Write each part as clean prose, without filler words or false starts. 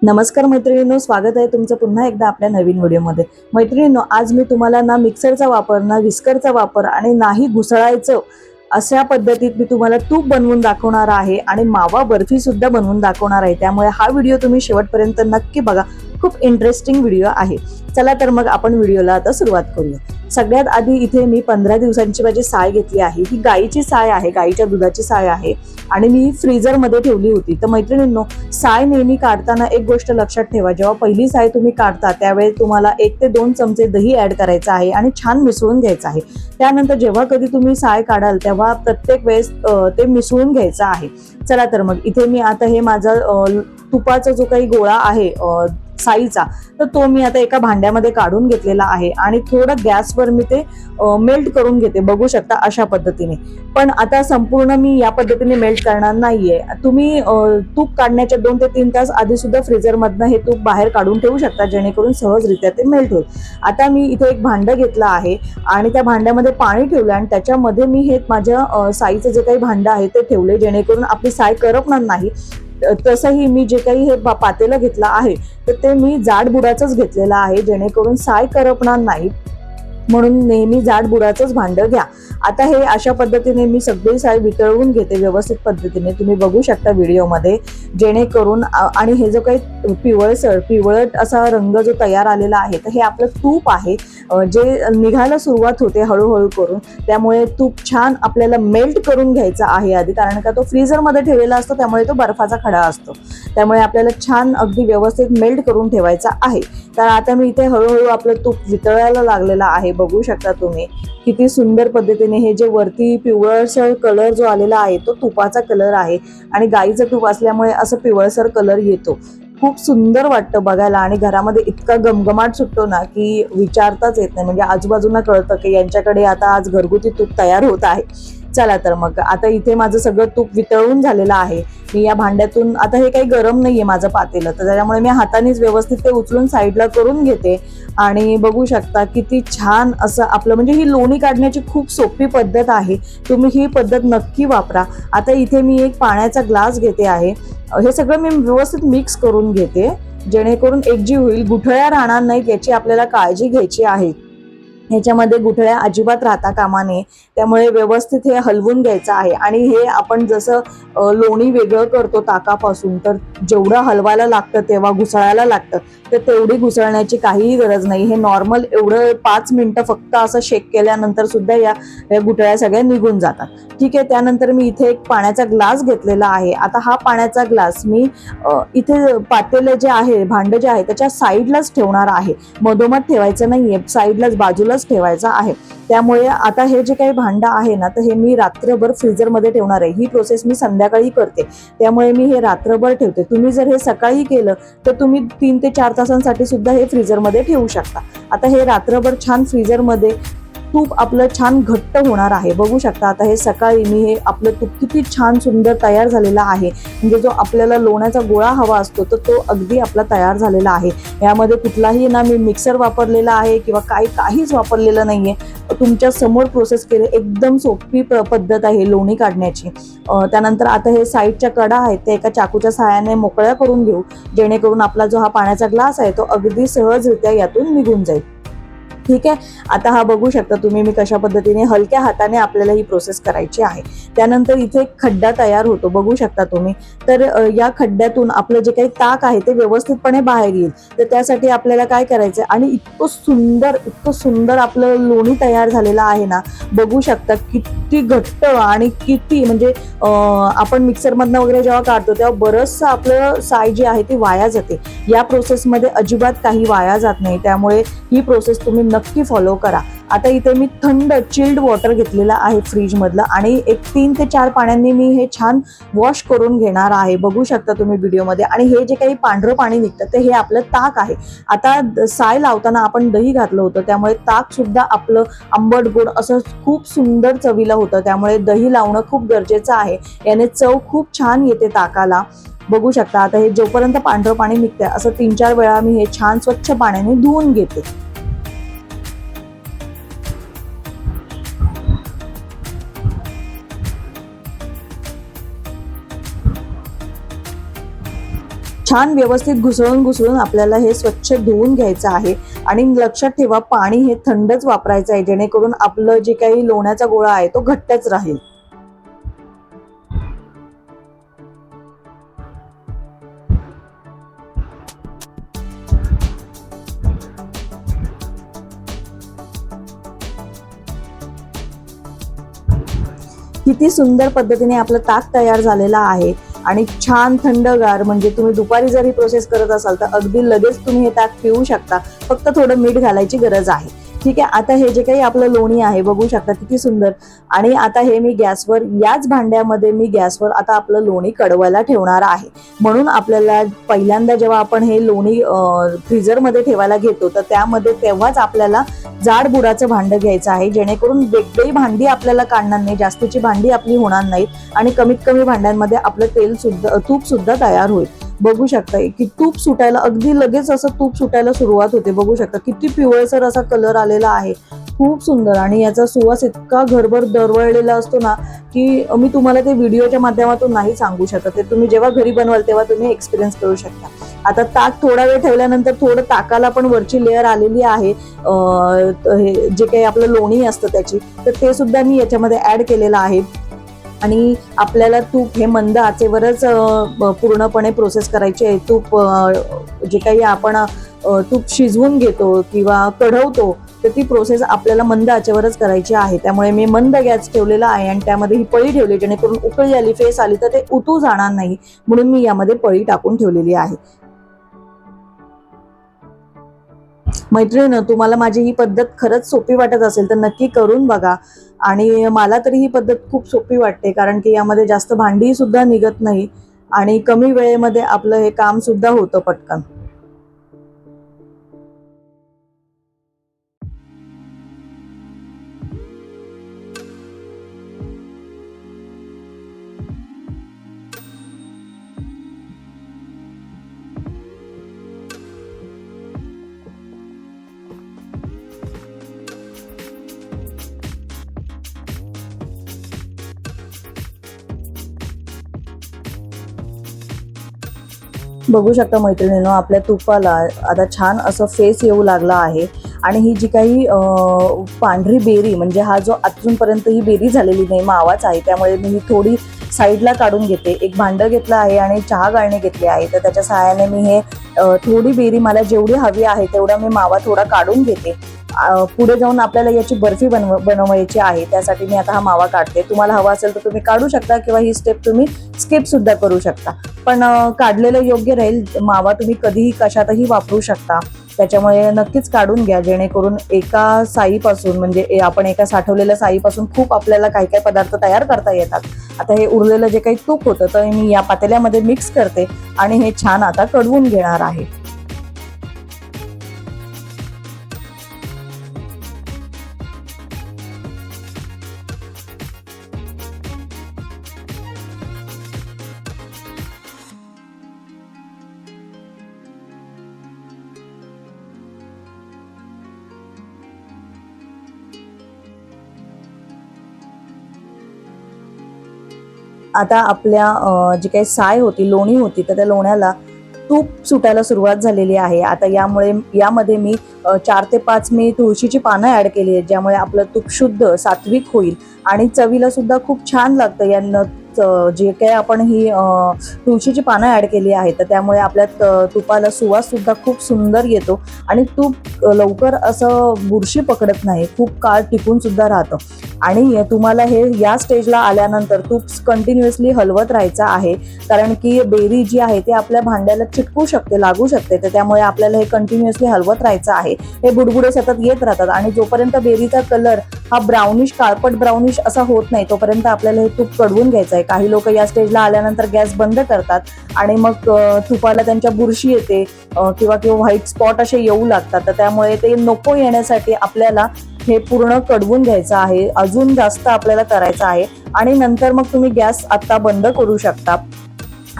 नमस्कार मैत्रिणींनो, स्वागत आहे तुमचं पुन्हा एकदा आपल्या नवीन व्हिडिओमध्ये। मैत्रिणींनो, आज मी तुम्हाला ना मिक्सरचा वापर ना विस्करचा वापर आणि नाही घुसळायचं अशा पद्धतीत मी तुम्हाला तूप बनवून दाखवणार आहे आणि मावा बर्फी सुद्धा बनवून दाखवणार आहे। त्यामुळे हा व्हिडिओ तुम्ही शेवटपर्यंत नक्की बघा, खूप इंटरेस्टिंग व्हिडिओ आहे। चला तर मग आपण व्हिडिओला आता सुरुवात करूया। सगळ्यात आधी इथे मी 15 दिवसांची माझी साय घेतली आहे। ही गाईची साय आहे, गाईच्या दुधाची साय आहे आणि मी फ्रीजर मध्ये ठेवली होती। तर मैत्रिणींनो, साय नेहमी काढताना एक गोष्ट लक्षात ठेवा, जेव्हा पहिली साय तुम्ही काढता त्यावेळी तुम्हाला 1 ते 2 चमचे दही ऍड करायचं आहे आणि छान मिसळून घ्यायचं आहे। त्यानंतर जेव्हा कधी तुम्ही साय काढाल तेव्हा प्रत्येक वेळेस ते मिसळून घ्यायचं आहे। चला तर मग इथे मी आता हे माझा तुपाचा जो काही गोळा आहे साईचा, तर तो मी आता एका भांड्यामध्ये काढून घेतलेला आहे आणि थोडं गॅसवर मी ते मेल्ट करून घेते। बघू शकता अशा पद्धतीने। पण आता संपूर्ण मी या पद्धतीने मेल्ट करणार नाहीये। तुम्ही तूप काढण्याच्या 2 ते 3 तास आधी सुद्धा फ्रीजर मधनं हे तूप बाहेर काढून ठेवू शकता, जेणेकरून सहजरित्या ते मेल्ट होईल। आता मी इथे एक भांडं घेतलं आहे आणि त्या भांड्यामध्ये पाणी ठेवलं आणि त्याच्यामध्ये मी हे माझ्या साईचं जे काही भांडं आहे ते ठेवले, जेणेकरून आपली साय करपणार नाही। तसंही मी जे काही हे पातेलं घेतलं आहे तर ते मी जाड बुडाचंच घेतलेलं आहे, जेणेकरून साय करपणार नाही, म्हणून नेहमी जाड बुडाचंच भांडं घ्या। आता हे अशा पद्धतीने मी सगळी साय वितळवून घेते व्यवस्थित पद्धतीने, तुम्ही बघू शकता व्हिडिओमध्ये, जेणेकरून आणि हे जो काही पिवळट असा रंग जो तयार आलेला आहे, तर हे आपलं तूप आहे जे निघायला सुरुवात होते हळूहळू करून। त्यामुळे तूप छान आपल्याला मेल्ट करून घ्यायचा आहे आधी, कारण का तो फ्रीजरमध्ये ठेवलेला असतो, त्यामुळे तो बर्फाचा खडा असतो, त्यामुळे आपल्याला छान अगदी व्यवस्थित मेल्ट करून ठेवायचा आहे। तर आता मी इथे हळूहळू आपलं तूप वितळायला लागलेलं आहे। बघू शकता तुम्ही किती सुंदर पद्धतीने हे जे वरती पिवळसर कलर जो आलेला आहे तो तुपाचा कलर आहे आणि गाईचं तूप असल्यामुळे असं पिवळसर कलर येतो। खूप सुंदर वाटतं बघायला आणि घरामध्ये इतका गमगमाट सुटतो ना की विचारताच येत नाही। म्हणजे आजूबाजूला कळतं की यांच्याकडे आता आज घरगुती तूप तयार होत आहे। चला तर मग आता इथे माझं सगळं तूप वितळून झालेलं आहे। मी या भांड्यातून, आता हे काही गरम नाहीये माझं पातेलं, तर त्याच्यामुळे मी हातानेच व्यवस्थित ते उचलून साईडला करून घेते आणि बघू शकता किती छान असं आपलं, म्हणजे ही लोणी काढण्याची खूप सोपी पद्धत आहे, तुम्ही ही पद्धत नक्की वापरा। आता इथे मी एक पाण्याचा ग्लास घेते आहे, हे सगळं मी व्यवस्थित मिक्स करून घेते, जेणेकरून एकजीव होईल, गुठळ्या राहणार नाहीत याची आपल्याला काळजी घ्यायची आहे। ह्याच्यामध्ये गुठळ्या अजिबात राहता कामा नये, त्यामुळे व्यवस्थित हे हलवून घ्यायचं आहे। आणि हे आपण जसं लोणी वेगळं करतो ताकापासून, तर जेवढं हलवायला लागतं तेव्हा घुसळायला लागतं, तर तेवढी घुसळण्याची काहीही गरज नाही। हे नॉर्मल एवढं 5 मिनिटं फक्त असं शेक केल्यानंतर सुद्धा या गुठळ्या सगळ्या निघून जातात। ठीक आहे, त्यानंतर मी इथे एक पाण्याचा ग्लास घेतलेला आहे। आता हा पाण्याचा ग्लास मी इथे पातेलं जे आहे, भांडं जे आहे त्याच्या साईडलाच ठेवणार आहे, मधोमध ठेवायचं नाहीये, साईडलाच बाजूलाच ठेवायचं आहे। त्यामुळे आता हे जे काही भांडं आहे ना, तर हे मी रात्रभर फ्रीजरमध्ये ठेवणार आहे। ही प्रोसेस मी संध्याकाळी करते, त्यामुळे मी हे रात्रभर ठेवते। तुम्ही जर हे सकाळी केलं तर तुम्ही 3 ते 4 तासांसाठी सुद्धा हे फ्रीजरमध्ये ठेवू शकता। आता हे रात्रभर छान फ्रीजरमध्ये तूप आपलं छान घट्ट होणार आहे। बघू शकता आता हे सकाळी मी हे आपलं तूप किती छान सुंदर तयार झालेला आहे, म्हणजे जो आपल्याला लोण्याचा गोळा हवा असतो तर तो अगदी आपला तयार झालेला आहे। यामध्ये कुठलाही ना मी मिक्सर वापरलेला आहे किंवा काहीच वापरलेलं नाहीये, तुमच्या समोर प्रोसेस केले, एकदम सोपी पद्धत आहे लोणी काढण्याची। त्यानंतर आता हे साईडच्या कडा आहेत ते एका चाकूच्या सहाय्याने मोकळ्या करून घेऊ, जेणेकरून आपला जो हा पाण्याचा ग्लास आहे तो अगदी सहजरित्या यातून निघून जाईल। ठीक आहे, आता हा बघू शकता तुम्ही मी कशा पद्धतीने हलक्या हाताने आपल्याला ही प्रोसेस करायची आहे। त्यानंतर इथे एक खड्डा तयार होतो, बघू शकता तुम्ही, तर या खड्ड्यातून आपलं जे काही ताक आहे ते व्यवस्थितपणे बाहेर येईल। तर त्यासाठी आपल्याला काय करायचं, आणि इतकं सुंदर आपलं लोणी तयार झालेलं आहे ना, बघू शकता किती घट्ट आणि किती, म्हणजे आपण मिक्सरमधनं वगैरे जेव्हा काढतो तेव्हा बरंचसं आपलं साय जी आहे ती वाया जाते। या प्रोसेसमध्ये अजिबात काही वाया जात नाही, त्यामुळे ही प्रोसेस तुम्ही नक्की फॉलो करा। आता इथे मी थंड चिल्ड वॉटर घेतलेला आहे फ्रीज मधलं आणि एक 3 ते 4 पाण्याने मी हे छान वॉश करून घेणार आहे। बघू शकता तुम्ही व्हिडिओमध्ये, आणि हे जे काही पांढरं पाणी निघतं ते हे आपलं ताक आहे। आता साय लावताना आपण दही घातलं होतं, त्यामुळे ताक सुद्धा आपलं आंबट गोड असं खूप सुंदर चवीला होतं, त्यामुळे दही लावणं खूप गरजेचं आहे, याने चव खूप छान येते ताकाला। बघू शकता आता हे जोपर्यंत पांढरं पाणी निघतंय असं 3-4 वेळा मी हे छान स्वच्छ पाण्याने धुवून घेते। छान व्यवस्थित घुसळून आपल्याला हे स्वच्छ धुवून घ्यायचं आहे. आणि लक्षात ठेवा, पाणी हे थंडच वापरायचं आहे, जेणेकरून आपलं जे काही लोण्याचा गोळा आहे तो घट्टच राहील. किती सुंदर पद्धतीने आपलं ताक तयार झालेलं आहे आणि छान थंडगार. म्हणजे तुम्ही दुपारी जर ही प्रोसेस करत असाल तर अगदी लगेच तुम्ही हे ताक पिऊ शकता. फक्त थोडं मीठ घालायची गरज आहे. ठीक आहे, आता हे जे काही आपलं लोणी आहे बघू शकता किती सुंदर. आणि आता हे मी गॅसवर, याच भांड्यामध्ये मी गॅसवर आता आपलं लोणी कडवायला ठेवणार आहे. म्हणून आपल्याला पहिल्यांदा जेव्हा आपण हे लोणी फ्रीजरमध्ये ठेवायला घेतो तर त्यामध्ये तेव्हाच आपल्याला जाड बुडाचं भांडं घ्यायचं आहे, जेणेकरून वेगळी भांडी आपल्याला काढणार नाही, जास्तीची भांडी आपली होणार नाहीत आणि कमीत कमी भांड्यांमध्ये आपलं तूप सुद्धा तयार होईल. बघू शकता की तूप सुटायला, अगदी लगेच असं तूप सुटायला सुरुवात होते. बघू शकता किती पिवळसर असा कलर आलेला आहे, खूप सुंदर. आणि याचा सुवास इतका घरभर दरवळलेला असतो ना की मी तुम्हाला ते व्हिडिओच्या माध्यमातून नाही सांगू शकत. ते तुम्ही जेव्हा घरी बनवाल तेव्हा तुम्ही एक्सपिरियन्स करू शकता. आता ताक थोडा वेळ ठेवल्यानंतर थोडं ताकाला पण वरची लेअर आलेली आहे, जे काही आपलं लोणी असतं त्याची, तर ते सुद्धा मी याच्यामध्ये ऍड केलेलं आहे. आणि आपल्याला तूप हे मंद आचेवरच पूर्णपणे प्रोसेस करायची आहे. तूप जे काही आपण तूप शिजवून घेतो किंवा कढवतो तर ती प्रोसेस आपल्याला मंद आचेवरच करायची आहे. त्यामुळे मी मंद गॅस ठेवलेला आहे आणि त्यामध्ये ही पळी ठेवली, जेणेकरून उकळी आली, फेस आली तर ते उतू जाणार नाही, म्हणून मी यामध्ये पळी टाकून ठेवलेली आहे. मैत्रिणींनो, तुम्हाला माझी ही पद्धत खरंच सोपी वाटत असेल तर नक्की करून बघा. आणि मला तरी ही पद्धत खूप सोपी वाटते, कारण की यामध्ये जास्त भांडी सुद्धा निघत नाही आणि कमी वेळेमध्ये आपलं हे काम सुद्धा होतं पटकन. बघू शकता मैत्रिणींनो, आपल्या तुपाला आता छान असं फेस येऊ लागला आहे. आणि ही जी काही पांढरी बेरी, म्हणजे हा जो अजूनपर्यंत ही बेरी झालेली नाही, मावाच आहे, त्यामुळे मी ही थोडी साईडला काढून घेते. एक भांडं घेतलं आहे आणि चहा गाळणे घेतले आहे, तर त्याच्या सहाय्याने मी हे थोडी बेरी, मला जेवढी हवी आहे तेवढा मी मावा थोडा काढून घेते. पुढे जाऊन आपल्याला याची बर्फी बनवायची आहे, त्यासाठी मी आता हा मावा काढते. तुम्हाला हवा असेल तर तुम्ही काढू शकता किंवा ही स्टेप तुम्ही स्किप सुद्धा करू शकता, पण काढलेलं योग्य राहील. मावा तुम्ही कधीही कशातही वापरू शकता, त्याच्यामुळे नक्कीच काढून घ्या, जेणेकरून एका साईपासून, म्हणजे आपण एका साठवलेल्या साईपासून खूप आपल्याला काही काही पदार्थ तयार करता येतात. आता हे उरलेलं जे काही तूप होतं तर मी या पातेल्यामध्ये मिक्स करते आणि हे छान आता कडवून घेणार आहे. आता आपल्या जी काही साय होती, लोणी होती, तर त्या लोण्याला तूप सुटायला सुरुवात झालेली आहे. आता यामध्ये मी 4 ते 5 मी तुळशीची पानं ऍड केली आहेत, ज्यामुळे आपलं तूप शुद्ध सात्विक होईल आणि चवीला सुद्धा खूप छान लागतं. यांना जे काही आपण ही तुळशीची पानं ऍड केली आहेत, तर त्यामुळे आपल्या तुपाला सुवास सुद्धा खूप सुंदर येतो आणि तूप लवकर असं बुरशी पकडत नाही, खूप काळ टिकून सुद्धा राहतं. आणि तुम्हाला हे या स्टेजला आल्यानंतर तूप कंटिन्युअसली हलवत राहायचं आहे, कारण की बेरी जी आहे ती आपल्या भांड्याला चिटकू शकते, लागू शकते, तर त्यामुळे आपल्याला हे कंटिन्युअसली हलवत राहायचं आहे. हे बुडबुडे सतत येत राहतात आणि जोपर्यंत बेरीचा कलर हा ब्राउनिश, काळपट ब्राउनिश असा होत नाही तोपर्यंत आपल्याला हे तूप कडवून घ्यायचं आहे. काही लोक या स्टेजला आल्यानंतर गॅस बंद करतात आणि मग तुपाला त्यांच्या बुरशी येते किंवा व्हाईट स्पॉट असे येऊ लागतात, तर त्यामुळे ते नको येण्यासाठी आपल्याला हे पूर्ण कडवून घ्यायचं आहे. अजून जास्त आपल्याला करायचं आहे आणि नंतर मग तुम्ही गॅस आता बंद करू शकता.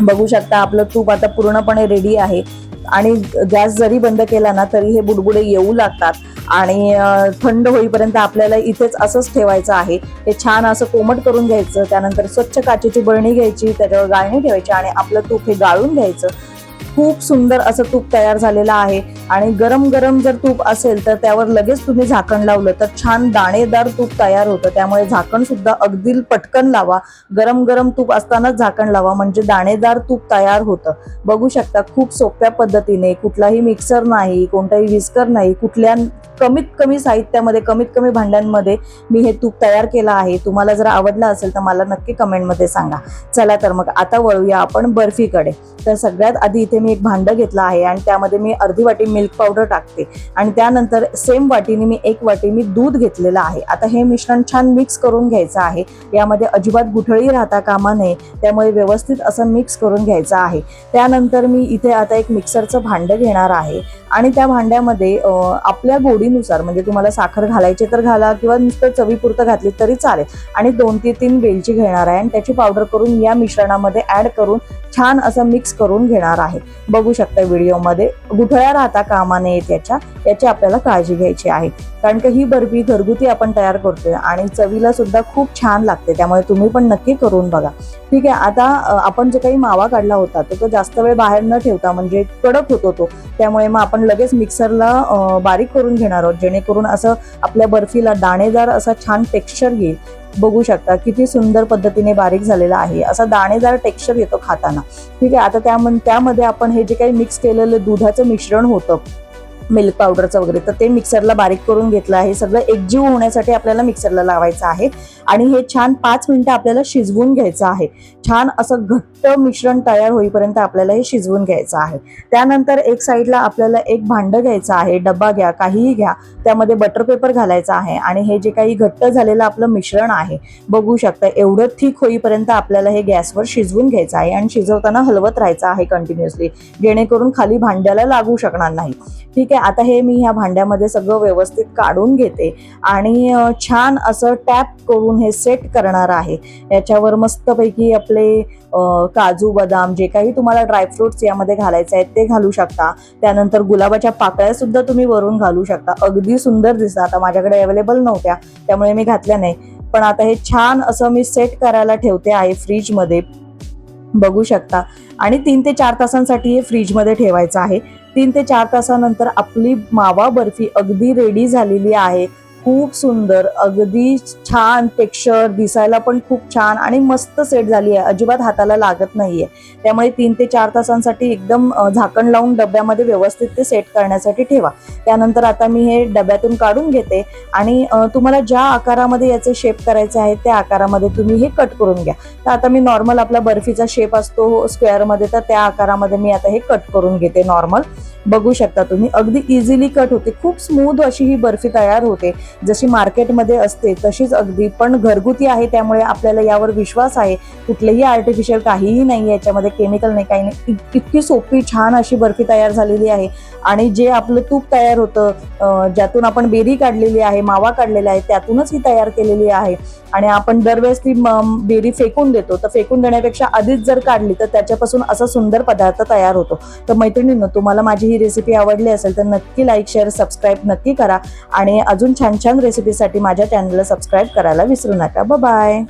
बघू शकता आपलं तूप आता पूर्णपणे रेडी आहे आणि गॅस जरी बंद केला ना तरी हे बुडबुडे येऊ लागतात आणि थंड होईपर्यंत आपल्याला इथेच असंच ठेवायचं आहे. हे छान असं कोमट करून घ्यायचं, त्यानंतर स्वच्छ काचेची बरणी घ्यायची, त्याच्यावर गाळणी ठेवायची आणि आपलं तूप हे गाळून घ्यायचं. खूप सुंदर असं तूप तयार झालेलं आहे. आणि गरम गरम जर तूप असेल तर त्यावर लगेच तुम्ही झाकण लावलं तर छान दाणेदार तूप तयार होतं. त्यामुळे झाकण सुद्धा अगदी पटकन लावा. गरम गरम तूप असतानाच झाकण लावा, म्हणजे दाणेदार तूप तयार होतं. बघू शकता खूप सोप्या पद्धतीने, कुठलाही मिक्सर नाही, कोणताही विस्कर नाही, कमीत कमी साहित्यामध्ये, कमीत कमी भांड्यांमध्ये मी हे तूप तयार केलं आहे. तुम्हाला जर आवडलं असेल तर मला नक्की कमेंटमध्ये सांगा. चला तर मग आता वळूया आपण बर्फीकडे. तर सगळ्यात आधी इथे मी एक भांडं घेतलं आहे आणि त्यामध्ये मी अर्धी वाटी मिल्क पावडर टाकते आणि त्यानंतर सेम वाटीने मी 1 वाटी दूध घेतलेलं आहे. आता हे मिश्रण छान मिक्स करून घ्यायचं आहे. यामध्ये अजिबात गुठळी राहता कामा नये, त्यामुळे व्यवस्थित असं मिक्स करून घ्यायचं आहे. त्यानंतर मी इथे आता एक मिक्सरचं भांडं घेणार आहे आणि त्या भांड्यामध्ये आपल्या गोडीनुसार, म्हणजे तुम्हाला साखर घालायची तर घाला किंवा नुसतं चवीपुरतं घातली तरी चालेल, आणि 2 ते 3 वेलची घेणार आहे आणि त्याची पावडर करून या मिश्रणामध्ये ऍड करून छान असं मिक्स करून घेणार आहे. बघू शकता व्हिडिओमध्ये गुठळ्या राहता कामा नये याची आपल्याला काळजी घ्यायची आहे, कारण की ही बर्फी घरगुती आपण तयार करतोय आणि चवीला सुद्धा खूप छान लागते. त्यामुळे तुम्ही पण नक्की करून बघा. ठीक आहे, आता आपण जे काही मावा काढला होता तो जास्त वेळ बाहेर न ठेवता, म्हणजे कडक होतो तो, त्यामुळे मग आपण लगेच मिक्सरला बारीक करून घेणार आहोत, जेणेकरून असं आपल्या बर्फीला दाणेदार असा छान टेक्स्चर येईल. बघू शकता किती सुंदर पद्धतीने बारीक झालेला आहे, असा दाणेदार टेक्स्चर येतो खाताना. ठीक आहे, आता त्यामध्ये आपण हे जे काही मिक्स केलेलं दुधाचं मिश्रण होतं, मिल्क पावडरचं वगैरे, तर ते मिक्सरला बारीक करून घेतलं आहे. सगळं एकजीव होण्यासाठी आपल्याला मिक्सरला लावायचं आहे आणि हे छान 5 मिनिटं आपल्याला शिजवून घ्यायचं आहे. छान असं घट्ट मिश्रण तयार होईपर्यंत आपल्याला हे शिजवून घ्यायचं आहे. त्यानंतर एक साईडला आपल्याला एक भांडं घ्यायचं आहे, डब्बा घ्या, काहीही घ्या, त्यामध्ये बटर पेपर घालायचा आहे आणि हे जे काही घट्ट झालेलं आपलं मिश्रण आहे, बघू शकता एवढं थिक होईपर्यंत आपल्याला हे गॅसवर शिजवून घ्यायचं आहे आणि शिजवताना हलवत राहायचं आहे कंटिन्युअसली, जेणेकरून खाली भांड्याला लागू शकणार नाही. ठीक आहे, आता हे मी ह्या भांड्यामध्ये सगळं व्यवस्थित काढून घेते आणि छान असं टॅप करून हे सेट करणार आहे. याच्यावर मस्तपैकी आपले काजू बदाम, जे काही तुम्हाला ड्रायफ्रुट्स यामध्ये घालायचे आहेत ते घालू शकता. त्यानंतर गुलाबाच्या पाकळ्या सुद्धा तुम्ही वरून घालू शकता. अगदी सुंदर दिसतात. आता माझ्याकडे अवेलेबल नव्हत्या त्यामुळे मी घातल्या नाही, पण आता हे छान असं मी सेट करायला ठेवते आहे फ्रीजमध्ये. बघू शकता, आणि 3 ते 4 तासांसाठी हे फ्रीजमध्ये ठेवायचं आहे. 3 ते 4 तासानंतर आपली मावा बर्फी अगदी रेडी झालेली आहे. खूप सुंदर, अगदी छान टेक्स्चर, दिसायला पण खूप छान आणि मस्त सेट झाली आहे. अजिबात हाताला लागत नाहीये. त्यामुळे 3 ते 4 तासांसाठी एकदम झाकण लावून डब्यामध्ये व्यवस्थित ते सेट करण्यासाठी ठेवा. त्यानंतर आता मी हे डब्यातून काढून घेते आणि तुम्हाला ज्या आकारामध्ये याचे शेप करायचे आहेत त्या आकारामध्ये तुम्ही हे कट करून घ्या. तर आता मी नॉर्मल आपला बर्फीचा शेप असतो स्क्वेअरमध्ये, तर त्या आकारामध्ये मी आता हे कट करून घेते नॉर्मल. बघू शकता तुम्ही अगदी इझिली कट होते. खूप स्मूथ अशी ही बर्फी तयार होते, जशी मार्केटमध्ये असते तशीच अगदी, पण घरगुती आहे त्यामुळे आपल्याला यावर विश्वास आहे. कुठलेही आर्टिफिशियल काहीही नाही, याच्यामध्ये केमिकल नाही, काही नाही. इतकी सोपी छान अशी बर्फी तयार झालेली आहे. आणि जे आपलं तूप तयार होतं, ज्यातून आपण बेरी काढलेली आहे, मावा काढलेला आहे, त्यातूनच ही तयार केलेली आहे. आणि आपण दरवेळेस ती बेरी फेकून देतो, तर फेकून देण्यापेक्षा आधीच जर काढली तर त्याच्यापासून असा सुंदर पदार्थ तयार होतो. तर मैत्रिणींनो, तुम्हाला माझी ही रेसिपी आवडली असेल तर नक्की लाईक, शेअर, सबस्क्राईब नक्की करा आणि अजून छान छान रेसिपीसाठी माझ्या चॅनलला सबस्क्राईब करायला विसरू नका. बाय.